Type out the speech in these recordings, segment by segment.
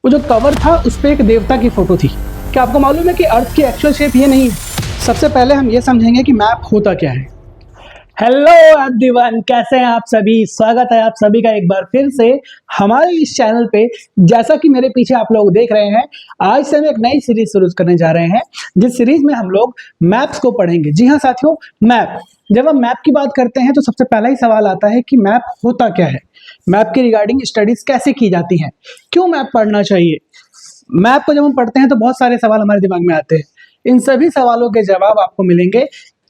वो जो कवर था उस पर एक देवता की फोटो थी। क्या आपको मालूम है कि अर्थ की एक्चुअल शेप ये नहीं है? सबसे पहले हम ये समझेंगे कि मैप होता क्या है। हेलो एवरीवन, कैसे हैं आप सभी? स्वागत है आप सभी का एक बार फिर से हमारे इस चैनल पे। जैसा कि मेरे पीछे आप लोग देख रहे हैं, आज से हम एक नई सीरीज शुरू करने जा रहे हैं, जिस सीरीज में हम लोग मैप्स को पढ़ेंगे। जी हाँ साथियों, मैप। जब हम मैप की बात करते हैं तो सबसे पहला ही सवाल आता है कि मैप होता क्या है, मैप के रिगार्डिंग स्टडीज कैसे की जाती हैं, क्यों मैप पढ़ना चाहिए। मैप को जब हम पढ़ते हैं तो बहुत सारे सवाल हमारे दिमाग में आते हैं। इन सभी सवालों के जवाब आपको मिलेंगे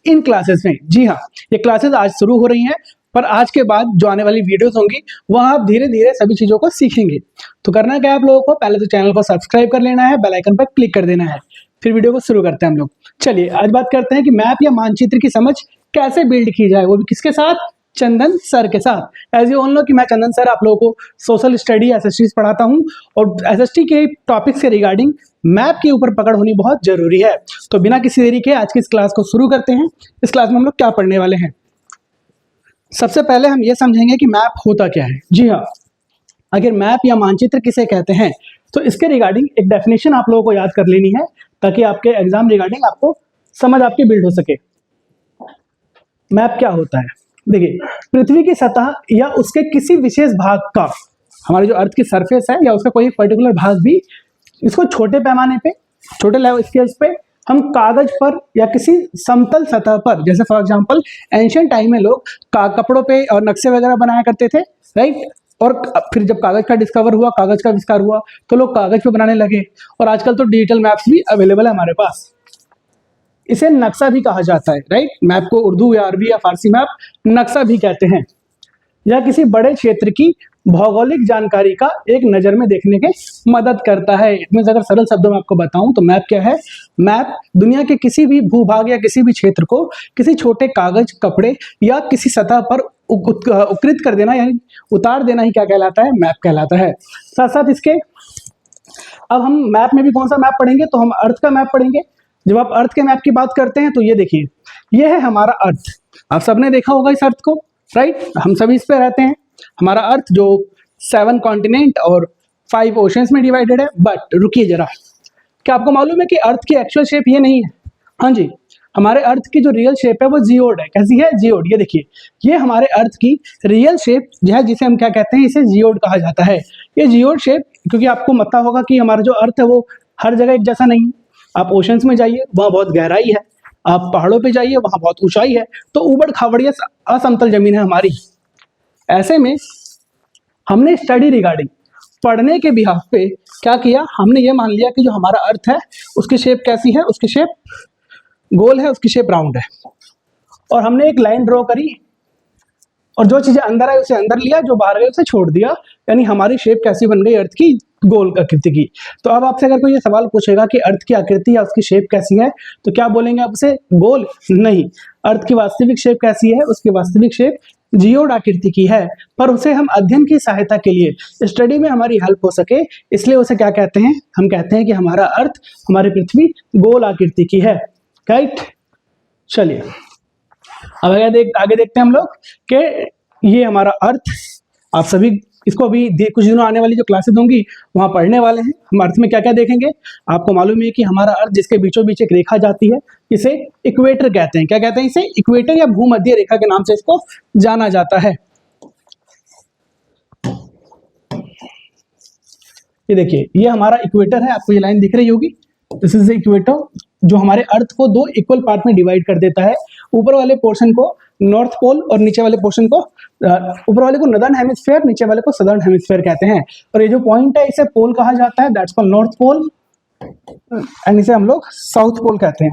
इन क्लासेस में। जी हाँ, ये क्लासेस आज शुरू हो रही हैं, पर आज के बाद जो आने वाली वीडियोस होंगी वहां आप धीरे धीरे सभी चीजों को सीखेंगे। तो करना क्या है आप लोगों को, पहले तो चैनल को सब्सक्राइब कर लेना है, बेल आइकन पर क्लिक कर देना है, फिर वीडियो को शुरू करते हैं हम लोग। चलिए आज बात करते हैं कि मैप या मानचित्र की समझ कैसे बिल्ड की जाए, वो भी किसके साथ? चंदन सर के साथ। एज यू ऑल नो कि मैं चंदन सर आप लोगों को सोशल स्टडी एसएसटी पढ़ाता हूं, और एसएसटी के टॉपिक्स के रिगार्डिंग मैप के ऊपर पकड़ होनी बहुत जरूरी है। तो बिना किसी देरी के आज की इस क्लास को शुरू करते हैं। इस क्लास में हम लोग क्या पढ़ने वाले हैं, सबसे पहले हम ये समझेंगे कि मैप होता क्या है। जी हाँ, अगर मैप या मानचित्र किसे कहते हैं तो इसके रिगार्डिंग एक डेफिनेशन आप लोगों को याद कर लेनी है, ताकि आपके एग्जाम रिगार्डिंग आपको समझ आपकी बिल्ड हो सके। मैप क्या होता है? देखिए, पृथ्वी की सतह या उसके किसी विशेष भाग का, हमारी जो अर्थ की सरफेस है या उसका कोई पर्टिकुलर भाग भी, इसको छोटे पैमाने पे, छोटे लेवल स्केल्स पे हम कागज पर या किसी समतल सतह पर, जैसे फॉर एग्जांपल एंशिएंट टाइम में लोग कपड़ों पे और नक्शे वगैरह बनाया करते थे, राइट। और फिर जब कागज का डिस्कवर हुआ, कागज का आविष्कार हुआ, तो लोग कागज पे बनाने लगे, और आजकल तो डिजिटल मैप्स भी अवेलेबल है हमारे पास। इसे नक्शा भी कहा जाता है, राइट। मैप को उर्दू या अरबी या फारसी मैप नक्शा भी कहते हैं। यह किसी बड़े क्षेत्र की भौगोलिक जानकारी का एक नजर में देखने के मदद करता है। इसमें अगर सरल शब्दों में आपको बताऊं तो मैप क्या है? मैप दुनिया के किसी भी भूभाग या किसी भी क्षेत्र को किसी छोटे कागज, कपड़े या किसी सतह पर उकृत कर देना, यानी उतार देना ही क्या कहलाता है? मैप कहलाता है। साथ साथ इसके अब हम मैप में भी कौन सा मैप पढ़ेंगे, तो हम अर्थ का मैप पढ़ेंगे। जब आप अर्थ के मैप की बात करते हैं तो ये देखिए, ये है हमारा अर्थ। आप सबने देखा होगा इस अर्थ को, राइट। हम सभी इस पे रहते हैं। हमारा अर्थ जो 7 कॉन्टिनेंट और 5 ओशंस में डिवाइडेड है। बट रुकिए जरा, क्या आपको मालूम है कि अर्थ की एक्चुअल शेप ये नहीं है? हाँ जी, हमारे अर्थ की जो रियल शेप है वो जियोड है। कैसी है? जियोड। ये देखिए, ये हमारे अर्थ की रियल शेप जो है, जिसे हम क्या कहते हैं, इसे जियोड कहा जाता है। ये जियोड शेप, क्योंकि आपको पता होगा कि हमारा जो अर्थ है वो हर जगह एक जैसा नहीं है। आप ओशंस में जाइए, वहां बहुत गहराई है, आप पहाड़ों पे जाइए, वहां बहुत ऊंचाई है, तो उबड़ खाबड़ या असमतल जमीन है हमारी। ऐसे में हमने स्टडी रिगार्डिंग पढ़ने के बिहाफ पे क्या किया, हमने ये मान लिया कि जो हमारा अर्थ है उसकी शेप कैसी है? उसकी शेप गोल है, उसकी शेप राउंड है, और हमने एक लाइन ड्रॉ करी, और जो चीजें अंदर आई उसे अंदर लिया, जो बाहर गई उसे छोड़ दिया, यानी हमारी शेप कैसी बन गई? अर्थ की गोल आकृति की। तो अब आपसे अगर कोई ये सवाल पूछेगा कि अर्थ की आकृति या उसकी शेप कैसी है, तो क्या बोलेंगे आप उसे? गोल? नहीं। अर्थ की वास्तविक शेप कैसी है? उसकी वास्तविक शेप जियोड आकृति की है, पर उसे हम अध्ययन की सहायता के लिए, स्टडी में हमारी हेल्प हो सके, इसलिए उसे क्या कहते हैं? हम कहते हैं कि हमारा अर्थ, हमारी पृथ्वी गोल आकृति की है, राइट। चलिए अब आगे देखते हैं हम लोग कि ये हमारा अर्थ, आप सभी इसको अभी कुछ दिनों आने वाली जो क्लासेस होंगी वहां पढ़ने वाले हैं। हम अर्थ में क्या क्या देखेंगे, आपको मालूम है कि हमारा अर्थ जिसके बीचों बीच एक रेखा जाती है, इसे इक्वेटर कहते हैं। क्या कहते हैं इसे? इक्वेटर या भूमध्य रेखा के नाम से इसको जाना जाता है। ये देखिए, ये हमारा इक्वेटर है, आपको ये लाइन दिख रही होगी। दिस इज द इक्वेटर, जो हमारे अर्थ को 2 इक्वल पार्ट में डिवाइड कर देता है। ऊपर वाले पोर्शन को नॉर्थ पोल और नीचे वाले पोर्शन को, ऊपर वाले को नदर्न हेमिस्फीयर, नीचे वाले को सदर्न हेमिस्फीयर कहते हैं। और ये जो पॉइंट है इसे पोल कहा जाता है, that's called north pole, and इसे हम लोग साउथ पोल कहते हैं।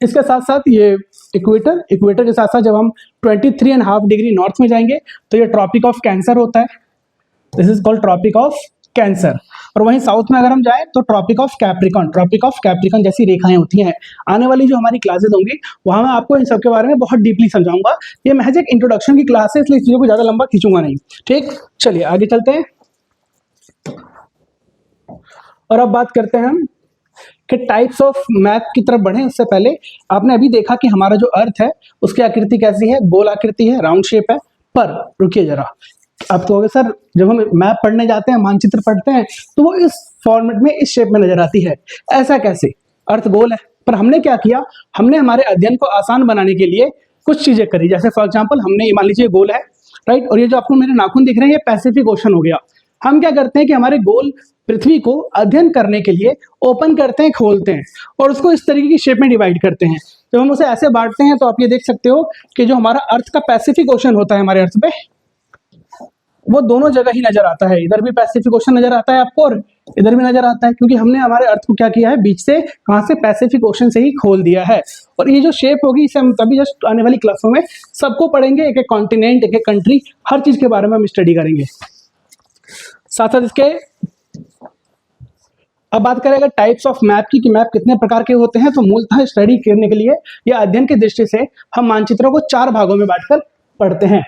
इसके साथ साथ ये इक्वेटर के साथ साथ जब हम 23.5 डिग्री नॉर्थ में जाएंगे तो ये ट्रॉपिक ऑफ कैंसर होता है। This is called tropic of cancer. और वहीं साउथ में अगर हम जाएं तो ट्रॉपिक ऑफ कैप्रिकॉन जैसी रेखाएं होती हैं। आने वाली जो हमारी क्लासेस होंगी वहां मैं आपको इन सब के बारे में बहुत डीपली समझाऊंगा। ये महज एक इंट्रोडक्शन की क्लास है, इसलिए इस चीजों को ज्यादा लंबा खींचूंगा नहीं, ठीक। चलिए आगे चलते हैं, और अब बात करते हैं हम कि टाइप्स ऑफ मैप की तरफ बढ़े। उससे पहले आपने अभी देखा कि हमारा जो अर्थ है उसकी आकृति कैसी है? गोल आकृति है, राउंड शेप है। पर रुकिए जरा, आप कहोगे सर जब हम मैप पढ़ने जाते हैं, मानचित्र पढ़ते हैं, तो वो इस फॉर्मेट में, इस शेप में नजर आती है, ऐसा कैसे? अर्थ गोल है। पर हमने क्या किया, हमने हमारे अध्ययन को आसान बनाने के लिए कुछ चीजें करी। जैसे फॉर एग्जांपल हमने, मान लीजिए गोल है, राइट, और ये जो आपको मेरे नाखून दिख रहे हैं, ये पैसिफिक ओशन हो गया। हम क्या करते हैं कि हमारे गोल पृथ्वी को अध्ययन करने के लिए ओपन करते हैं, खोलते हैं, और उसको इस तरीके की शेप में डिवाइड करते हैं। जब हम उसे ऐसे बांटते हैं तो आप ये देख सकते हो कि जो हमारा अर्थ का पैसिफिक ओशन होता है हमारे अर्थ पे, वो दोनों जगह ही नजर आता है। इधर भी पैसिफिक ओशन नजर आता है आपको, और इधर भी नजर आता है, क्योंकि हमने हमारे अर्थ को क्या किया है, बीच से, कहां से, पैसिफिक ओशन से ही खोल दिया है। और ये जो शेप होगी, इसे हम तभी जस्ट आने वाली क्लासों में सबको पढ़ेंगे, एक एक कॉन्टिनेंट, एक एक कंट्री, हर चीज के बारे में हम स्टडी करेंगे। साथ साथ इसके अब बात करें अगर टाइप्स ऑफ मैप की, कि मैप कितने प्रकार के होते हैं, तो मूलतः स्टडी करने के लिए या अध्ययन की दृष्टि से हम मानचित्रों को 4 भागों में बांटकर पढ़ते हैं।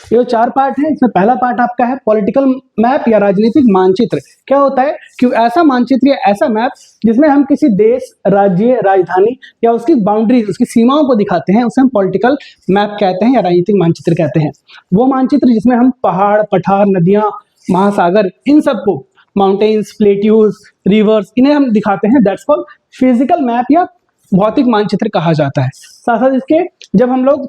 ये जो 4 पार्ट है, इसमें पहला पार्ट आपका है पॉलिटिकल मैप या राजनीतिक मानचित्र। क्या होता है कि ऐसा मानचित्र या ऐसा मैप जिसमें हम किसी देश, राज्य, राजधानी या उसकी बाउंड्रीज, उसकी सीमाओं को दिखाते हैं, उसे हम पॉलिटिकल मैप कहते हैं या राजनीतिक मानचित्र कहते हैं। वो मानचित्र जिसमें हम पहाड़, पठार, नदियां, महासागर, इन सबको, माउंटेन्स, प्लेट्यूज, रिवर्स, इन्हें हम दिखाते हैं, दैट्स कॉल्ड फिजिकल मैप या भौतिक मानचित्र कहा जाता है। साथ साथ इसके जब हम लोग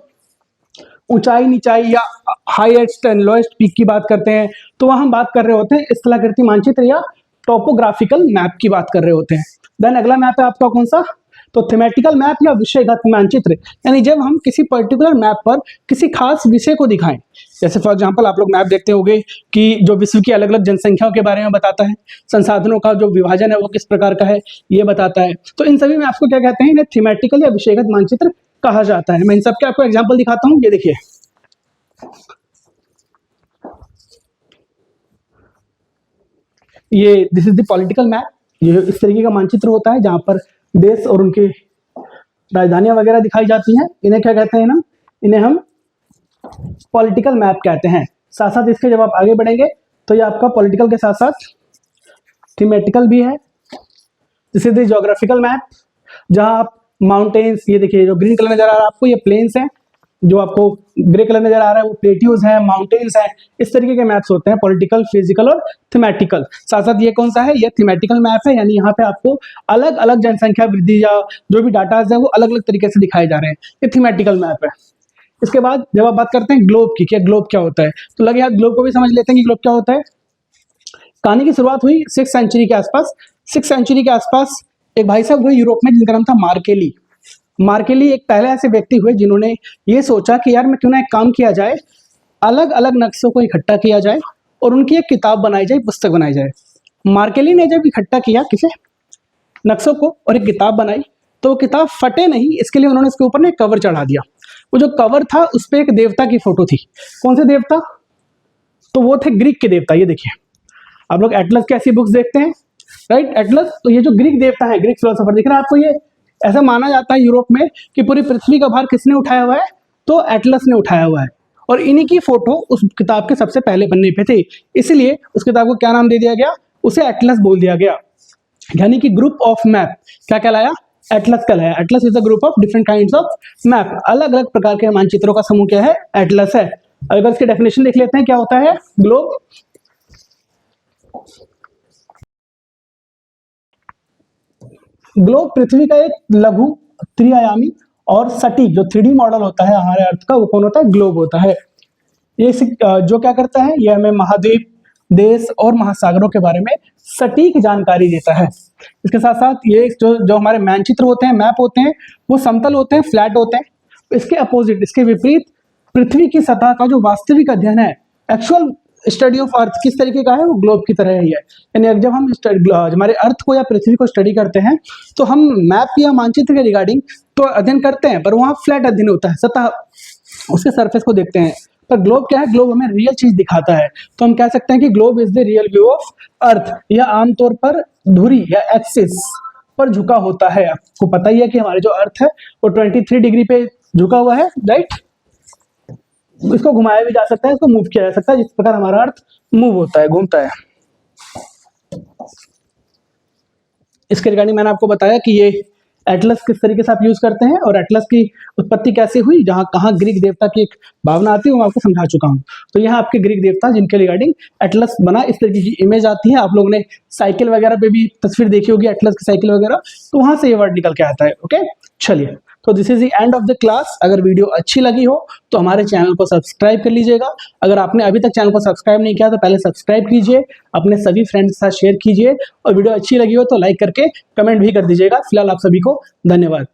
ऊंचाई, निचाई या हाईएस्ट एंड लोएस्ट पीक की बात करते हैं, तो वहां हम बात कर रहे होते हैं स्थलाकृति मानचित्र या टोपोग्राफिकल मैप की बात कर रहे होते हैं। देन अगला मैप है आपका कौन सा, तो थीमेटिकल मैप या विषयगत मानचित्र, यानी जब हम किसी पर्टिकुलर मैप पर किसी खास विषय को दिखाएं। जैसे फॉर एग्जांपल आप लोग मैप देखते होंगे कि जो विश्व की अलग अलग जनसंख्याओं के बारे में बताता है, संसाधनों का जो विभाजन है वो किस प्रकार का है ये बताता है। तो इन सभी मैप्स को क्या कहते हैं, इन्हें थीमेटिकल या विषयगत मानचित्र कहा जाता है। मैं इन सबके आपको एग्जाम्पल दिखाता हूँ। ये देखिए, ये this is the political map. ये इस तरीके का मानचित्र होता है जहां पर देश और उनके राजधानियां वगैरह दिखाई जाती हैं। इन्हें क्या कहते हैं ना, इन्हें हम पॉलिटिकल मैप कहते हैं। साथ साथ इसके जब आप आगे बढ़ेंगे तो ये आपका पॉलिटिकल के साथ साथ थीमेटिकल भी है। This is the geographical map, जहां आप माउंटेन्स, ये देखिए जो ग्रीन कलर नजर आ रहा है आपको, ये प्लेन्स हैं। जो आपको ग्रे कलर नजर आ रहा है वो प्लेट्यूज हैं, माउंटेन्स हैं। इस तरीके के मैप्स होते हैं, पॉलिटिकल, फिजिकल और थीमेटिकल। साथ साथ ये कौन सा है, ये थीमेटिकल मैप है, यानी यहाँ पे आपको अलग अलग जनसंख्या वृद्धि या जो भी डाटा है वो अलग अलग तरीके से दिखाए जा रहे हैं। ये थीमेटिकल मैप है। इसके बाद जब आप बात करते हैं ग्लोब की, क्या ग्लोब क्या होता है, तो लगे यार ग्लोब को भी समझ लेते हैं कि ग्लोब क्या होता है। कहानी की शुरुआत हुई 6th सेंचुरी के आसपास। 6th सेंचुरी के आसपास एक भाई साहब हुए यूरोप में, जिनका नाम था मार्केली। मार्केली एक पहले ऐसे व्यक्ति हुए जिन्होंने ये सोचा कि यार मैं क्यों ना एक काम किया जाए, अलग अलग नक्शों को इकट्ठा किया जाए और उनकी एक किताब बनाई जाए, पुस्तक बनाई जाए। मार्केली ने जब इकट्ठा किया किसे, नक्शों को, और एक किताब बनाई, तो वो किताब फटे नहीं, इसके लिए उन्होंने उसके ऊपर ना एक कवर चढ़ा दिया। वो जो कवर था उस पर एक देवता की फोटो थी। कौन से देवता, तो वो थे ग्रीक के देवता। ये देखिए, आप लोग एटलस की ऐसी बुक्स देखते हैं, राइट, एटलस, तो ये जो ग्रीक देवता है, ग्रीक फिलोसोफर दिख रहा है आपको, ये ऐसा माना जाता है यूरोप में कि पूरी पृथ्वी का भार किसने उठाया हुआ है, तो एटलस ने उठाया हुआ है। और इन्हीं की फोटो उस किताब के सबसे पहले पन्ने पे थी, इसलिए उस किताब को क्या नाम दे दिया गया, उसे एटलस बोल दिया गया। यानी कि ग्रुप ऑफ मैप क्या कहलाया, एटलस कहलाया। Atlas is a group of different kinds of map, अलग अलग प्रकार के मानचित्रों का समूह क्या है, एटलस है। अगर इसकी डेफिनेशन देख लेते हैं, क्या होता है ग्लोब, ग्लोब पृथ्वी का एक लघु त्रिआयामी और सटीक जो 3D मॉडल होता है हमारे अर्थ का, वो कौन होता है, ग्लोब होता है। ये जो क्या करता है, ये हमें महाद्वीप, देश और महासागरों के बारे में सटीक जानकारी देता है। इसके साथ साथ ये जो हमारे मानचित्र होते हैं, मैप होते हैं, वो समतल होते हैं, फ्लैट होते हैं। इसके अपोजिट, इसके विपरीत पृथ्वी की सतह का जो वास्तविक अध्ययन है, एक्चुअल स्टडी ऑफ अर्थ किस तरीके का है, वो ग्लोब की तरह ही है। यानी जब हम हमारे अर्थ को या पृथ्वी को स्टडी करते हैं तो हम मैप या मानचित्र के रिगार्डिंग तो अध्ययन करते हैं, पर वहाँ फ्लैट अध्ययन होता है, सतह, उसके सरफेस को देखते हैं। पर ग्लोब क्या है, ग्लोब हमें रियल चीज दिखाता है। तो हम कह सकते हैं कि globe is the real view of earth. यह आमतौर पर धुरी या एक्सिस पर झुका होता है। आपको पता ही है कि हमारे जो अर्थ है वो 23 डिग्री पे झुका हुआ है, राइट। इसको घुमाया भी जा सकता है, इसको मूव किया जा सकता है, जिस प्रकार हमारा अर्थ मूव होता है, घूमता है। इसके रिगार्डिंग मैंने आपको बताया कि ये एटलस किस तरीके से आप यूज करते हैं और एटलस की उत्पत्ति कैसे हुई, जहाँ कहाँ ग्रीक देवता की एक भावना आती है, वो मैं आपको समझा चुका हूँ। तो यहाँ आपके ग्रीक देवता जिनके रिगार्डिंग एटलस बना, इस तरीके की इमेज आती है। आप लोगों ने साइकिल वगैरह पे भी तस्वीर देखी होगी एटलस की साइकिल वगैरह, तो वहां से ये वर्ड निकल के आता है। ओके, चलिए, तो this is the end of the class. अगर वीडियो अच्छी लगी हो तो हमारे चैनल को सब्सक्राइब कर लीजिएगा। अगर आपने अभी तक चैनल को सब्सक्राइब नहीं किया तो पहले सब्सक्राइब कीजिए, अपने सभी फ्रेंड्स के साथ शेयर कीजिए, और वीडियो अच्छी लगी हो तो लाइक करके कमेंट भी कर दीजिएगा। फिलहाल आप सभी को धन्यवाद।